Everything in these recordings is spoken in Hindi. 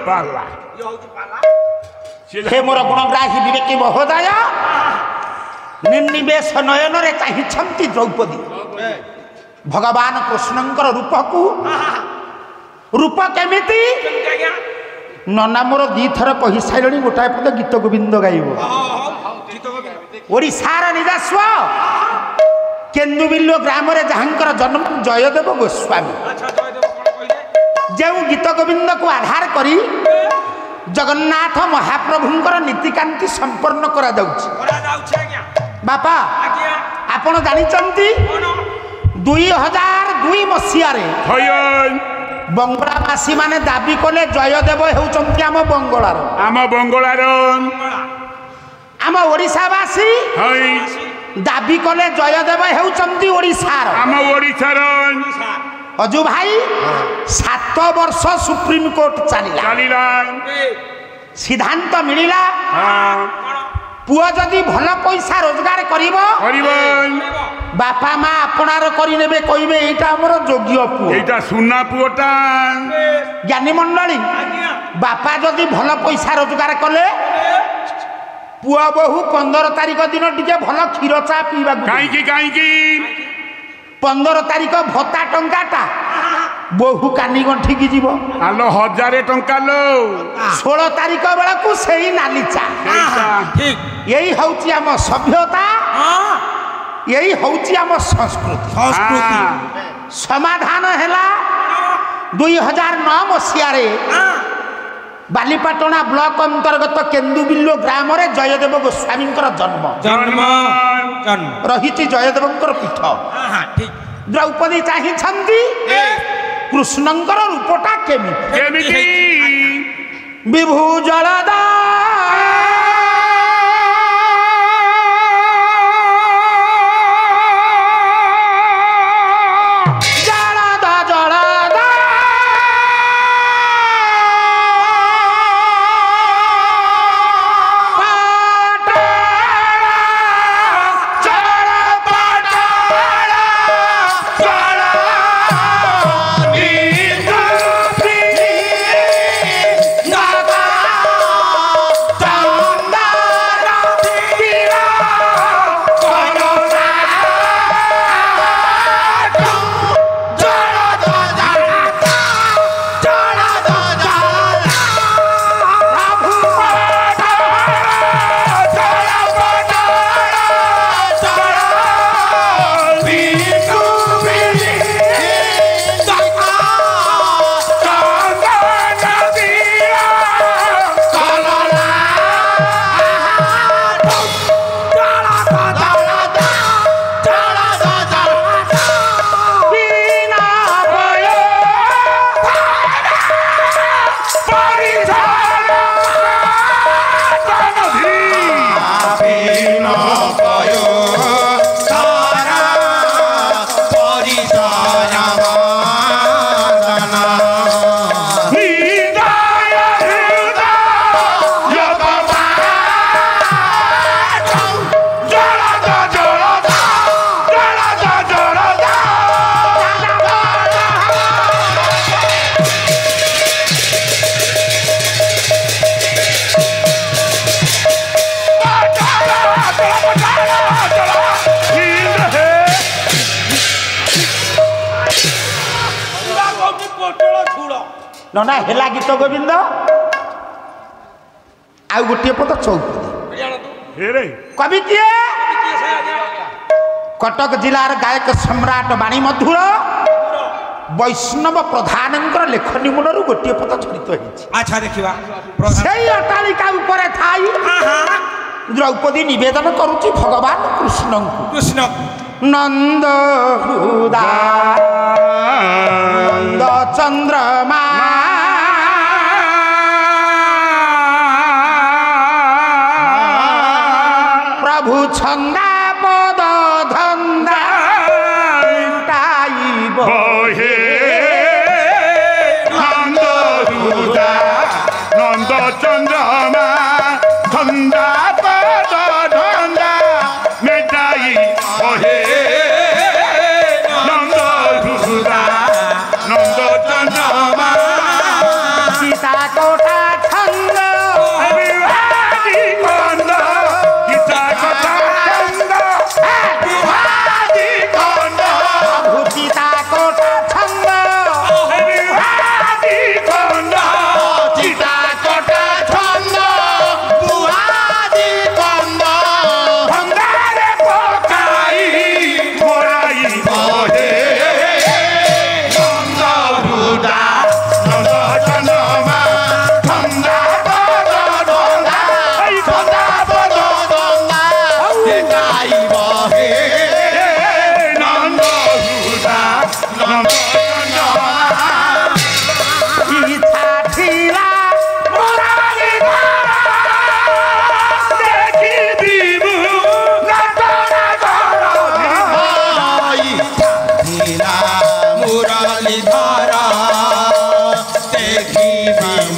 पाला हे मोर गुणग्राही विवेकी महोदय निर्निवेश नयन रे चाहिछंती द्रौपदी भगवान कृष्णंकर रूप को रूप केमिति नना मोर दी थर कहि साइलणी गोटाए पद गीत गोविंद गाइबो ओडिशार निजास्व केन्दुबिल्लो ग्राम रे जहांकर जन्म जयदेव गोस्वामी जो गीत गोविंद को आधार करी जगन्नाथ महाप्रभुंकर नीतिकांति संपन्न करा जाउछि बापा आपण जानिचंती 2002 मसीहा रे बंगलावासी माने दाबी कले जयदेव हेउचंती आम बंगलार आम ओडिशावासी दाबी कले जयदेव हेउचंती ओडिशार अजू भाई 7 वर्ष सुप्रीम कोर्ट चलिला सिद्धांत मिलिला पुआ जदि भल पैसा रोजगार करिवो बापा माँ अपनार करिनेबे कहिबे एटा हमर योग्य पुओ एटा सुना पुओटा ज्ञानी मंडली बापा जदि भल पैसा रोजगार कले पुआ बहु 15 तारिख दिन टिके भल क्षीर चा पीबा काईकी 15 तारिख भत्ता टंकाटा बहु कानी गंठी की जीव आलो 1000 टंका लो 16 तारिख बेला को सेही नाली चा ठीक यही हउची आम सभ्यता यही हउची आम संस्कृति समाधान हैला 2009 मसीहा रे बालीपाटना ब्लॉक अंतर्गत केन्दुबिल्लो ग्राम रे जयदेव गोस्वामी जन्म रही जयदेवंकर पीठ द्रौपदी चाहिछंती कृष्णंकर रूपटा केमिति विभू जलदा नना हेला गीत गोविंद आउ गोटे पद चौपदी कवि किए कटक जिलार गायक सम्राट बाणी मधुर वैष्णव प्रधानंकर लेखनी मूलर गोटे पद छड़ित होइछि अच्छा देखिबा सेही अट्टालिका उपरे थाई द्रौपदी निवेदन करुछि भगवान कृष्ण नंद हृदा नंद चंद्रमा प्रभु छंदा पद धंदा हे नंद हृदा नंद चंद्रमा धंदा पद धंदा मेटाई हे नंद हृदा नंद चंद्रमा सीता को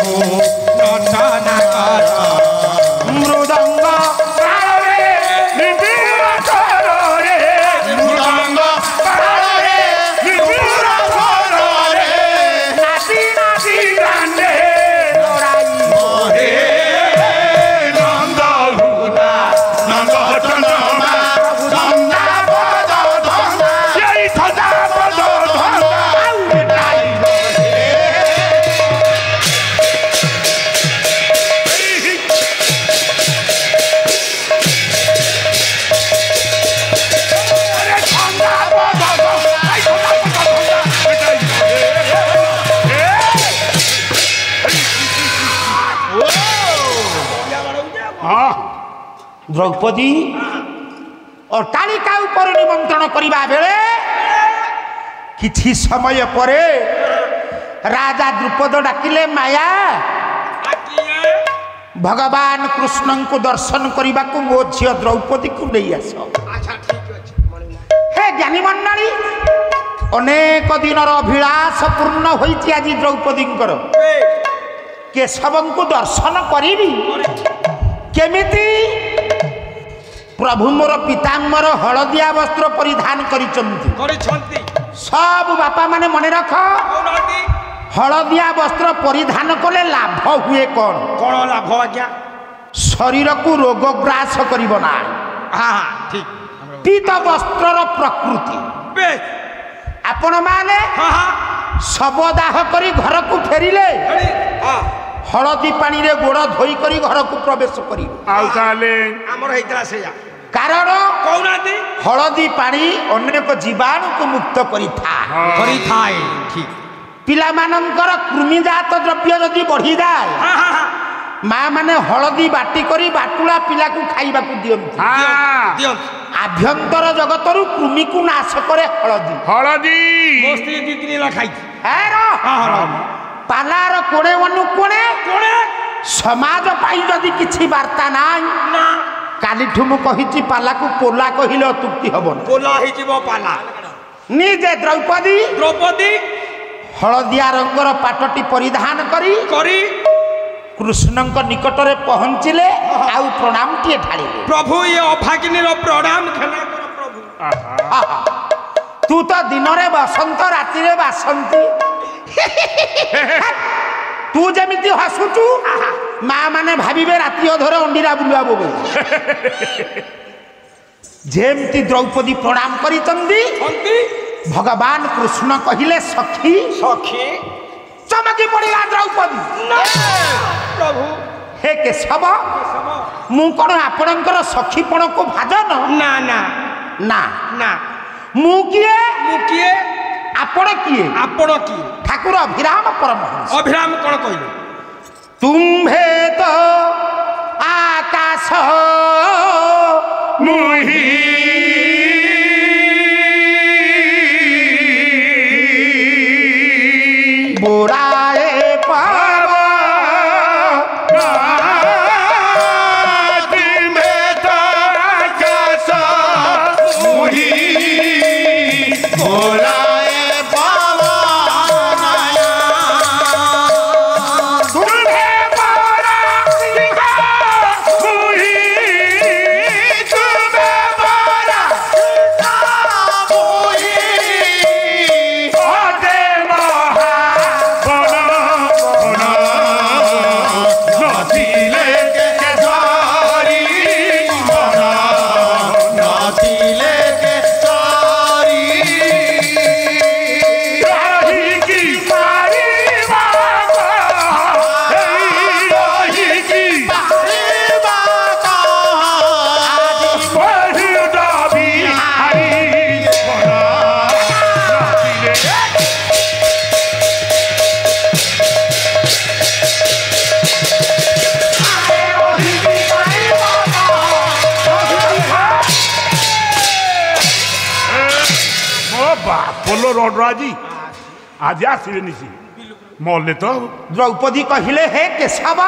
ନଟନା କର ମୃଦଙ୍ଗ ତାଳରେ ନିବିଡ଼ ସ୍ୱରରେ ମୃଦଙ୍ଗ ତାଳରେ ନିବିଡ଼ ସ୍ୱରରେ ନାଚି ନାଚି ଦାଣ୍ଡେ ଲଢ଼ାଇ ହେ ନନ୍ଦ ହୁଦା ନନ୍ଦ ଚନ୍ଦ୍ରମା ଧନ୍ଦା ପଦ ଧନ୍ଦା ସେଇ ଧନ୍ଦା ପଦ ଧନ୍ଦା ଦ୍ରୌପଦୀ ଅଟ୍ଟାଳିକା ଉପରେ ନିମନ୍ତ୍ରଣ କରିବା ବେଳେ କିଛି ସମୟ ପରେ ରାଜା ଦ୍ରୁପଦ ଡାକିଲେ ମାୟା ଭଗବାନ କୃଷ୍ଣଙ୍କୁ ଦର୍ଶନ କରିବାକୁ ମୋ ଝିଅ ଦ୍ରୌପଦୀକୁ ନେଇ ଆସ। ହେ ଜ୍ଞାନୀ ମଣ୍ଡଳୀ ଅନେକ ଦିନର ଅଭିଳାଷ ପୂର୍ଣ୍ଣ ହୋଇଛି ଆଜି ଦ୍ରୌପଦୀଙ୍କର କେଶବଙ୍କୁ ଦର୍ଶନ କରିବି କେମିତି? ପ୍ରଭୁ ମୋର ପିତାମ୍ବର ହଳଦିଆ ବସ୍ତ୍ର ପରିଧାନ କରିଛନ୍ତି। ସବୁ ବାପା ମାନେ ମନେ ରଖ ହଳଦିଆ ବସ୍ତ୍ର ପରିଧାନ କଲେ ଲାଭ ହୁଏ କଣ? କଣ ଲାଭ ଆଜ୍ଞା? ଶରୀରକୁ ରୋଗ ଗ୍ରାସ କରିବ ନା। ଠିକ ପୀତ ବସ୍ତ୍ରର ପ୍ରକୃତି ଆପଣ ମାନେ ଶବଦାହ କରି ଘରକୁ ଫେରିଲେ ହଳଦୀ ପାଣିରେ ଗୋଡ଼ ଧୋଇ କରି ଘରକୁ ପ୍ରବେଶ କରିବେ। ଆଉ ତାହେଲେ ଆମର ହେଇଥିଲା ସେଇଆ। କାରଣ କହୁନାହାନ୍ତି ହଳଦୀ ପାଣି ଅନେକ ଜୀବାଣୁକୁ ମୁକ୍ତ କରିଥାଏ। ଠିକ ପିଲାମାନଙ୍କର କୃମିଜାତ ଦ୍ରବ୍ୟ ଯଦି ବଢିଯାଏ ମା ମାନେ ହଳଦୀ ବାଟି କରି ବାଟୁଳା ପିଲାକୁ ଖାଇବାକୁ ଦିଅନ୍ତି। ଆଭ୍ୟନ୍ତର ଜଗତରୁ କୃମିକୁ ନାଶ କରେ ହଳଦୀ। ହଳଦୀ ମୋ ସ୍ତ୍ରୀ 2-3 ହେଲା ଖାଇଛି। ପାଲାର କୋଣେ ଅନୁକୋଣେ ସମାଜ ପାଇଁ ଯଦି କିଛି ବାର୍ତ୍ତା ନାହିଁ କାଲିଠୁ ମୁଁ କହିଛି ପାଲାକୁ ପୋଲା କହିଲେ ଅତ୍ୟୁକ୍ତି ହବନି। ପୋଲା ହେଇଯିବ ପାଲା। ନିଜେ ଦ୍ରୌପଦୀ ହଳଦିଆ ରଙ୍ଗର ପାଟଟି ପରିଧାନ କରି କୃଷ୍ଣଙ୍କ ନିକଟରେ ପହଞ୍ଚିଲେ ଆଉ ପ୍ରଣାମଟିଏ ଢାଳିଲେ। ପ୍ରଭୁ ଏ ଅଭାଗିନୀର ପ୍ରଣାମ ଖେଳା କର ପ୍ରଭୁ। ତୁ ତ ଦିନରେ ବସନ୍ତ ରାତିରେ ବାସନ୍ତୀ। ତୁ ଯେମିତି ହସୁଛୁ ମା ମାନେ ଭାବିବେ ରାତି ଅଧରେ ଅଣ୍ଡିରା ବୁଲୁଆ ବୋଉ। ଯେମିତି ଦ୍ରୌପଦୀ ପ୍ରଣାମ କରିଛନ୍ତି ଭଗବାନ କୃଷ୍ଣ କହିଲେ ସଖୀ ସଖୀ। ଚମକି ପଡ଼ିଲା ଦ୍ରୌପଦୀ। ପ୍ରଭୁ ହେ କେଶବ ମୁଁ କଣ ଆପଣଙ୍କର ସଖୀପଣକୁ ଭାଜନ? ନା ନା ନା ନା। ମୁଁ କିଏ? ମୁଁ କିଏ? ଆପଣ କିଏ? ଆପଣ କିଏ? ଠାକୁର ଅଭିରାମ ପରମହଂସ। ଅଭିରାମ କଣ କହିଲେ? ତୁମ୍ଭେ ତ ଆକାଶ ମୁହି ବୁড়ায়ে পাব তুমি তো আকাশ মুহি ভোলায় তুমি বড় সিংহ মুহি তুমি বড় মুহি ওতে মহা বন বন নদীলে কেশরী বন নদীলে কেশরী রহিকি পারিবা রহিকি পারিবা আজ বড় ডবি হারি বন নদীলে ବୋଲ ରଡ ଆଜି ଆସିବେନି ସିଏ ମଲେ ତ। ଦ୍ରୌପଦୀ କହିଲେ ହେ କେଶବ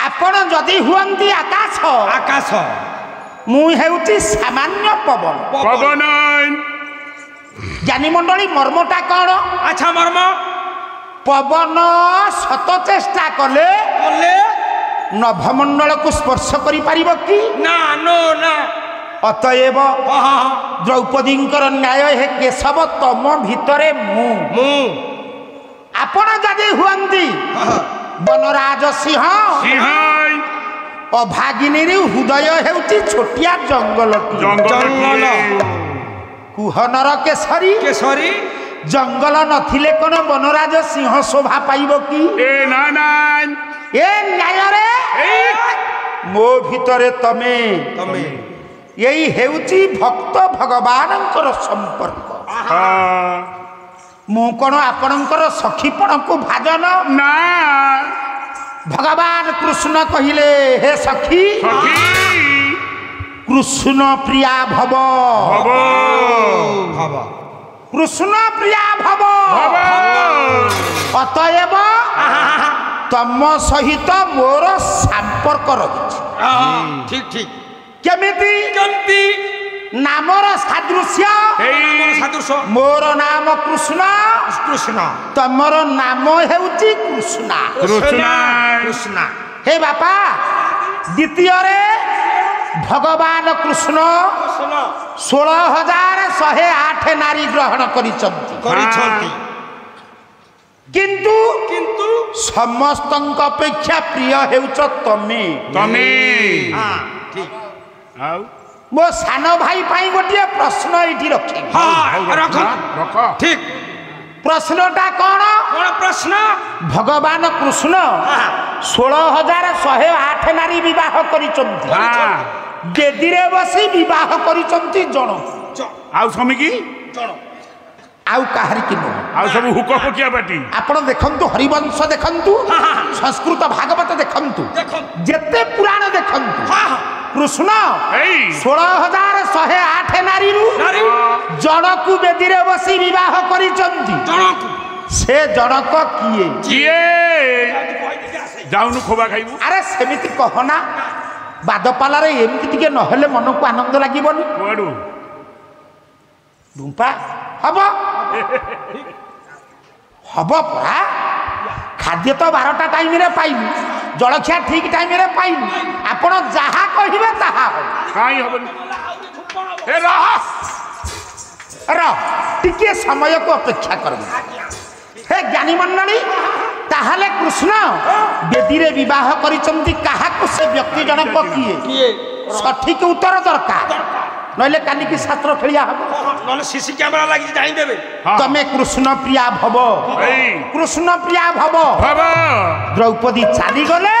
ଆପଣ ଯଦି ହୁଅନ୍ତି ଆକାଶ ଆକାଶ ମୁଁ ହେଉଛି ସାମାନ୍ୟ ପବନ। ପବନ ଜ୍ଞାନୀ ମଣ୍ଡଳୀ ମର୍ମଟା କଣ? ଆଚ୍ଛା ମର୍ମ पवन शत चेष्टा कले नभमंडल को स्पर्श करि पारिब कि ना नो ना अतएव द्रौपदी न्याय हे केशव तम भितरे मु आपण जदि हुअंती बनराज सिंह अभागिनी हृदय हेउची छोटिया जंगल कुहनर केसरी केसरी जंगल नथिले कोन बनराज सिंह शोभा पाइब कि ए ना ना ए न्याय रे मो भितरे तमे यही हेउची भक्त भगवानंकर संपर्क मु कोन आपणकर सखीपण को भाजन ना भगवान कृष्ण कहिले हे सखी कृष्ण प्रिया भव कृष्ण प्रिया भव अतएव तम सहित मोर संपर्क रही ठीक ठीक केमिति केमती नामर सादृश्य सादृश्य मोर नाम कृष्ण कृष्ण तमर नाम हेउची कृष्णा कृष्ण हे बापा द्वितीय रे भगवान कृष्ण 16,108 नारी ग्रहण करिसंती किंतु किंतु समस्तंक अपेक्षा प्रिय हेउच तमे हां ठीक आउ मो सान भाई पाई गोटे प्रश्न एठी रखे हां रख रख ठीक प्रश्नटा कौन प्रश्न भगवान कृष्ण 16,108 नारी विवाह करिसंती बेदी रे बसी विवाह करिसंती जण आउ समिकी आउ काहारी कि नो आउ सब हुक हुकिया बाटी आपण देखंतु हरिवंश देखंतु संस्कृत भागवत देखंतु जेते पुराण देखंतु कृष्ण 16,108 नारी रु जनकु बेदी रे बसी विवाह करिसंती से जनक किए जाउनु खोबा खाइबु अरे सेमिति कहना बादपाला रे एमति टिके नहले मन को आनंद लागिबनी कोडू डुंपा हब हब परा खाद्य तो 12टा टाइम रे पाइलु जलखिया ठीक टाइम रे पाइलु आपण जहा कहिबे ताहा हो काई हबनी ए रह टिके समय को अपेक्षा करबे हे ज्ञानी मंडली ताहले कृष्ण बेदी रे विवाह करिसंती काहा को से व्यक्ति जनक किए सठिक उत्तर दरकार नले काली की शास्त्र खेलिया हबो नले सीसी कैमरा लागि जाई देबे तमे कृष्ण प्रिया भव कृष्ण प्रिया भव द्रौपदी चाली गले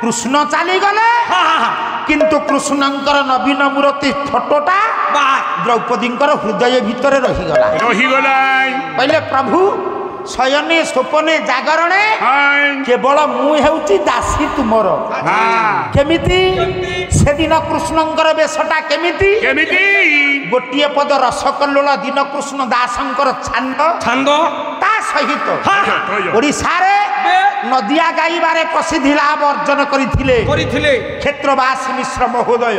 कृष्ण चाली गले किंतु कृष्णंकर नवीन मूर्ति फोटोटा द्रौपदींकर हृदय भितर रही गला पहले प्रभु शयने स्वपने जागरणे केवल मु हेउची दासी तुमर केमिति से दिन कृष्णंकर बेशटा केमिति गोटिए पद रसकल्लोल दिन कृष्ण दासंकर छांद ता सहित ओडिसा रे नदिया गाइबारे प्रसिद्धि लाभ अर्जन करिथिले क्षेत्रवासी मिश्र महोदय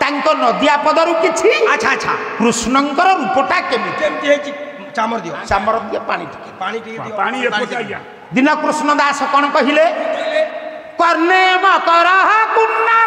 तांको नदिया पदरु किछि अच्छा अच्छा कृष्णंकर रूपटा केमिति हेची चामर दियो पानी पानी दिन कृष्ण दास कौन कहिले कर्णे मकर कुंडला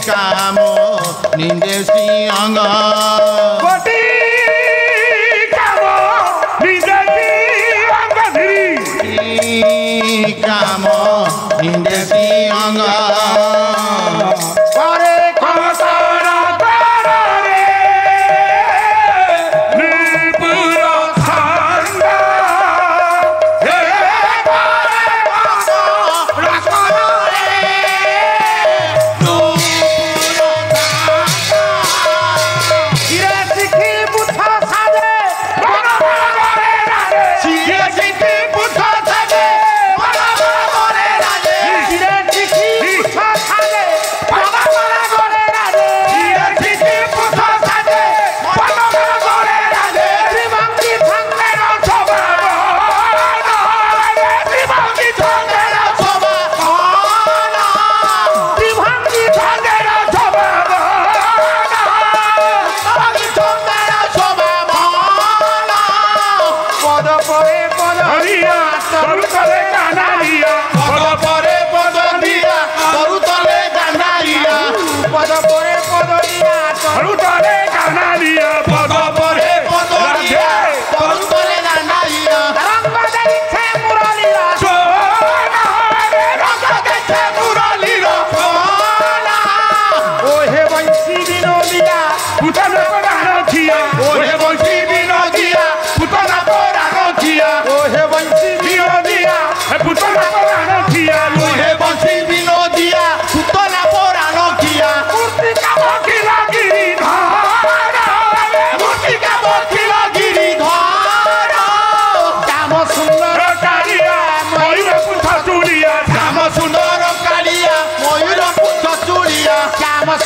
কাম নিন্দে সিংহ কোটি কাম নিন্দে সিংহ ধরি কাম নিন্দে সিংহ করে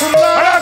সুন্দর